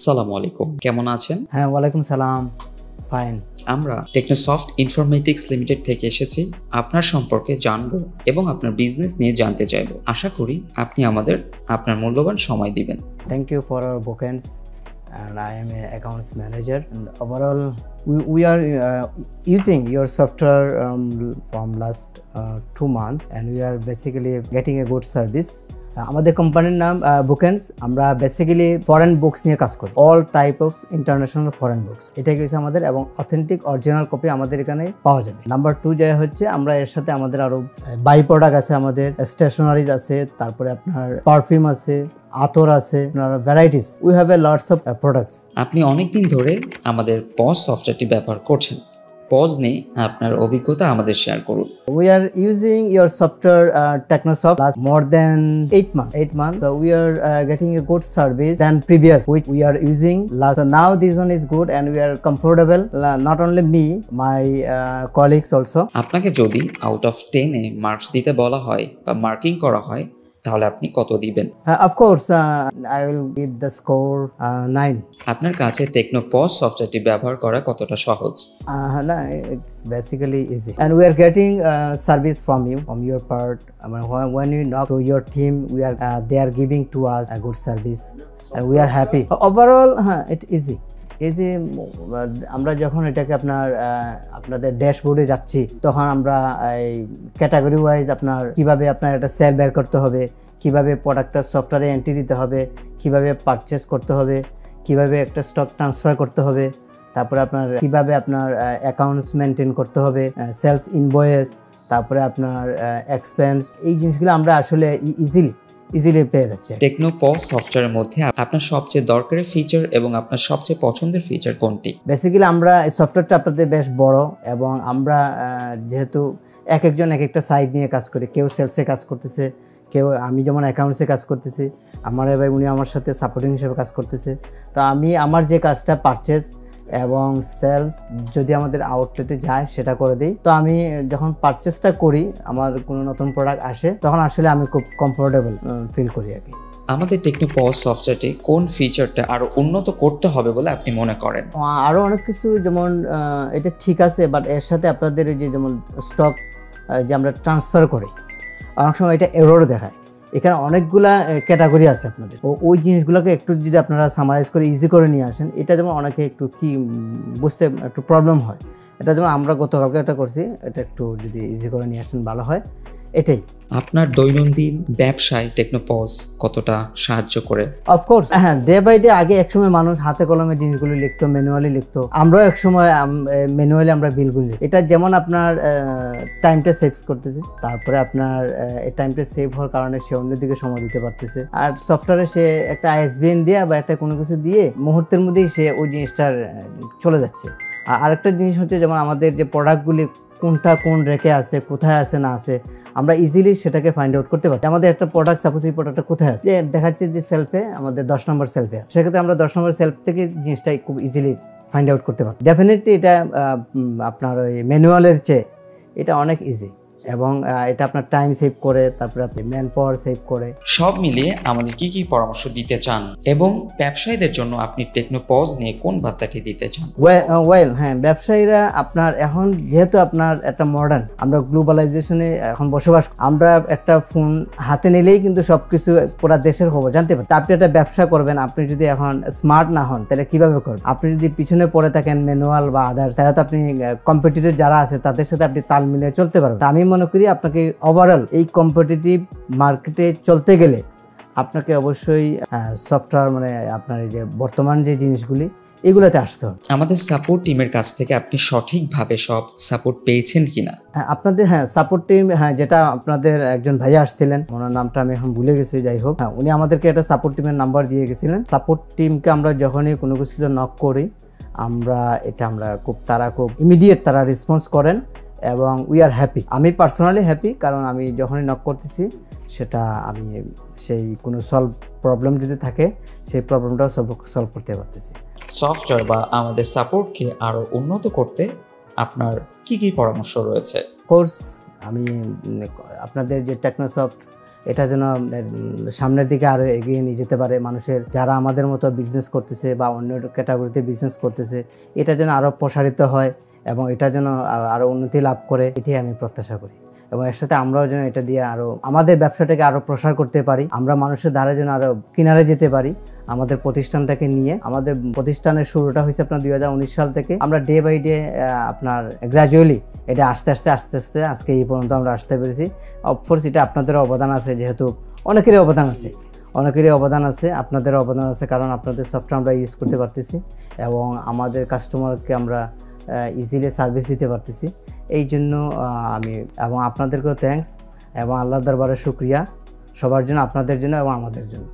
সালামু আলাইকুম, কেমন আছেন? হ্যাঁ, ওয়ালাইকুম সালাম। ফাইন। আমরা টেকনোসফট ইনফরমেটিক্স লিমিটেড থেকে এসেছি আপনার সম্পর্কে জানবো এবং আপনার বিজনেস নিয়ে জানতে চাইবো। আশা করি আপনি আমাদের আপনার মূল্যবান সময় দিবেন। Thank you for our bookings, and I am a accounts manager. And overall, we are using your software from last 2 months, and we are basically getting a good service. আমাদের কোম্পানির নাম বুকেন্স। আমরা বেসিক্যালি ফরেন বুকস নিয়ে কাজ করি, all type of international foreign books. এটাই হচ্ছে আমাদের, এবং অথেন্টিক অরিজিনাল কপি আমাদের এখানে পাওয়া যাবে। নাম্বার 2 যা হচ্ছে, আমরা এর সাথে আমাদের আরো বাই প্রোডাক্ট আছে, আমাদের স্টেশনারিজ আছে, তারপরে আপনার পারফিউম আছে, আতর আছে, varieties. We have a lots of products. আপনি অনেকদিন ধরে আমাদের পজ সফটওয়্যারটি ব্যবহার করছেন। পজ নিয়ে আপনার অভিজ্ঞতা আমাদের শেয়ার করুন। We are using your software Technosoft last more than 8 months. 8 months. So we are getting a good service than previous, which we are using last. So now this one is good and we are comfortable. Not only me, my colleagues also. আপনাকে যদি out of 10 A marks দিতে বলা হয় বা marking করা হয়, তাহলে আপনি কত দিবেন? Of course, I will give the score 9. আপনার কাছে টেকনো পজ সফটওয়্যারটি ব্যবহার করা কতটা সহজ? No, it's basically easy, and we are getting service from you, from your part. When you knock to your team, they are giving to us a good service, and we are happy. Overall, it easy. আমরা যখন এটাকে আপনাদের ড্যাশবোর্ডে যাচ্ছি, তখন আমরা এই category wise আপনার কিভাবে আপনার একটা সেল বের করতে হবে, কিভাবে প্রোডাক্টটা সফটওয়্যারে এন্ট্রি দিতে হবে, কিভাবে পারচেস করতে হবে, কিভাবে একটা স্টক ট্রান্সফার করতে হবে, তারপরে আপনার কিভাবে আপনার অ্যাকাউন্টস মেনটেন করতে হবে, সেলস ইনভয়েস, তারপরে আপনার এক্সপেন্স, এই জিনিসগুলো আমরা আসলে ইজিলি পেয়ে যাচ্ছে। টেকনো পজ সফটওয়্যারের মধ্যে আপনার সবচেয়ে দরকারি ফিচার এবং আপনার সবচেয়ে পছন্দের ফিচার কোনটি? বেসিক্যালি আমরা এই সফটওয়্যারটা আপনাদের বেশ বড়, এবং আমরা যেহেতু একজন এক একটা সাইড নিয়ে কাজ করি, কেউ সেলসে কাজ করতেছে, কেউ, আমি যেমন অ্যাকাউন্টসে কাজ করতেছি, আমার ভাই উনি আমার সাথে সাপোর্টিং হিসেবে কাজ করতেছে। তো আমি আমার যে কাজটা পারচেজ এবং সেলস যদি আমাদের আউটলেটে যায় সেটা করে দিই। তো আমি যখন পারচেসটা করি, আমার কোনো নতুন প্রোডাক্ট আসে, তখন আসলে আমি খুব কমফোর্টেবল ফিল করি আর কি। আমাদের টেকনো পজ সফটওয়্যারটি কোন ফিচারটা আরো উন্নত করতে হবে বলে আপনি মনে করেন? আরও অনেক কিছু, যেমন এটা ঠিক আছে, বাট এর সাথে আপনাদের যে যেমন স্টক যে আমরা ট্রান্সফার করি, অনেক সময় এটা এরর দেখায়। এখানে অনেকগুলা ক্যাটাগরি আছে আপনাদের, ওই জিনিসগুলোকে একটু যদি আপনারা সামারাইজ করে ইজি করে নিয়ে আসেন, এটা যেমন অনেকে একটু বুঝতে একটু প্রবলেম হয়। এটা যেমন আমরা গতকালকে এটা করছি, এটা একটু যদি ইজি করে নিয়ে আসেন ভালো হয়। এটাই। আপনার দৈনন্দিন ব্যবসায় টেকনো পজ কতটা সাহায্য করে? অফকোর্স, ডে বাই ডে আগে একসময় মানুষ হাতে কলমে জিনিসগুলো লিখতো, ম্যানুয়ালি লিখতো। আমরাও একসময় ম্যানুয়ালি আমরা বিলগুলি, এটা যেমন আপনার টাইমটা সেভ করতেছে, তারপরে আপনার এই টাইমটা সেভ হওয়ার কারণে সে অন্যদিকে সময় দিতে পারতেছে। আর সফটওয়্যারে সে একটা আইএসবিএন দিয়ে বা একটা কোনো কিছু দিয়ে মুহূর্তের মধ্যেই সে ওই জিনিসটার চলে যাচ্ছে। আর আরেকটা জিনিস হচ্ছে, যেমন আমাদের যে প্রোডাক্টগুলি কোনটা কোন রেখে আছে, কোথায় আছে না আছে, আমরা ইজিলি সেটাকে ফাইন্ড আউট করতে পারি। আমাদের একটা প্রোডাক্ট, সাপোজ এই প্রোডাক্টটা কোথায় আছে, দেখাচ্ছে যে সেলফে, আমাদের 10 নম্বর সেলফে আছে, সেক্ষেত্রে আমরা 10 নম্বর সেলফ থেকে জিনিসটাই খুব ইজিলি ফাইন্ড আউট করতে পারি। ডেফিনেটলি এটা আপনার ওই ম্যানুয়ালের চেয়ে এটা অনেক ইজি, এবং এটা আপনার টাইম সেভ করে, তারপরে আপনি ম্যান পাওয়ার সেভ করে। সব মিলিয়ে আমাদের কি পরামর্শ দিতে চান, এবং ব্যবসায়ীদের জন্য আপনি টেকনো পজ নিয়ে কোন বার্তাটি দিতে চান? ব্যবসায়ীরা, আপনার এখন যেহেতু আপনার একটা মডার্ন, আমরা গ্লোবালাইজেশনে এখন বসবাস, আমরা একটা ফোন হাতে নিলেই কিন্তু সবকিছু পুরা দেশের খবর জানতে পারি। আপনি একটা ব্যবসা করবেন, আপনি যদি এখন স্মার্ট না হন, তাহলে কিভাবে করবেন? আপনি যদি পিছনে পড়ে থাকেন ম্যানুয়াল বা আদার্স, তাহলে তো আপনি কম্পিটিটর যারা আছে তাদের সাথে আপনি তাল মিলিয়ে চলতে পারবেন। আমি মনে করি আপনাকে ওভারঅল এই কম্পিটিটিভ মার্কেটে চলতে গেলে আপনাকে অবশ্যই সফটওয়্যার, মানে আপনার এই যে বর্তমান যে জিনিসগুলি, এগুলোতে আসতে হবে। আমাদের সাপোর্ট টিমের কাছ থেকে আপনি সঠিকভাবে সব সাপোর্ট পেয়েছেন কিনা? আপনাদের সাপোর্ট টিম, যেটা আপনাদের একজন ভাইয়া আসছিলেন, ওনার নামটা আমি এখন ভুলে গেছি, যাই হোক, উনি আমাদেরকে একটা সাপোর্ট টিমের নাম্বার দিয়ে গেছিলেন। সাপোর্ট টিমকে আমরা যখনই কোনো কিছুতে নক করি, আমরা খুব ইমিডিয়েট তারা রেসপন্স করেন, এবং উই আর হ্যাপি। আমি পার্সোনালি হ্যাপি, কারণ আমি যখনই নক করতেছি, সেটা আমি সেই কোনো প্রবলেম যদি থাকে, সেই প্রবলেমটাও সলভ করতে পারতেছি। সফটওয়্যার বা আমাদের সাপোর্টকে আরো উন্নত করতে আপনার কি পরামর্শ রয়েছে? কোর্স, আমি আপনাদের যে টেকনোসফট এটা যেন সামনের দিকে আরও এগিয়ে নিয়ে যেতে পারে। মানুষের যারা আমাদের মতো বিজনেস করতেছে বা অন্য ক্যাটাগরিতে বিজনেস করতেছে, এটা যেন আরও প্রসারিত হয় এবং এটা যেন আরও উন্নতি লাভ করে, এটাই আমি প্রত্যাশা করি। এবং এর সাথে আমরাও যেন এটা দিয়ে আরও আমাদের ব্যবসাটাকে আরও প্রসার করতে পারি, আমরা মানুষের দ্বারা যেন আরও কিনারে যেতে পারি আমাদের প্রতিষ্ঠানটাকে নিয়ে। আমাদের প্রতিষ্ঠানের শুরুটা হয়েছে আপনার 2019 সাল থেকে। আমরা ডে বাই ডে আপনার গ্র্যাজুয়ালি এটা আস্তে আস্তে আজকে এই পর্যন্ত আমরা আসতে পেরেছি। অফকোর্স এটা আপনাদেরও অবদান আছে, যেহেতু অনেকেরই অবদান আছে, আপনাদেরও অবদান আছে, কারণ আপনাদের সফটওয়্যার আমরা ইউজ করতে পারতেছি এবং আমাদের কাস্টমারকে আমরা ইজিলি সার্ভিস দিতে পারতেছি। এই জন্য আমি এবং আপনাদেরকেও থ্যাঙ্কস এবং আল্লাহর দরবারে শুকরিয়া সবার জন্য, আপনাদের জন্য এবং আমাদের জন্য।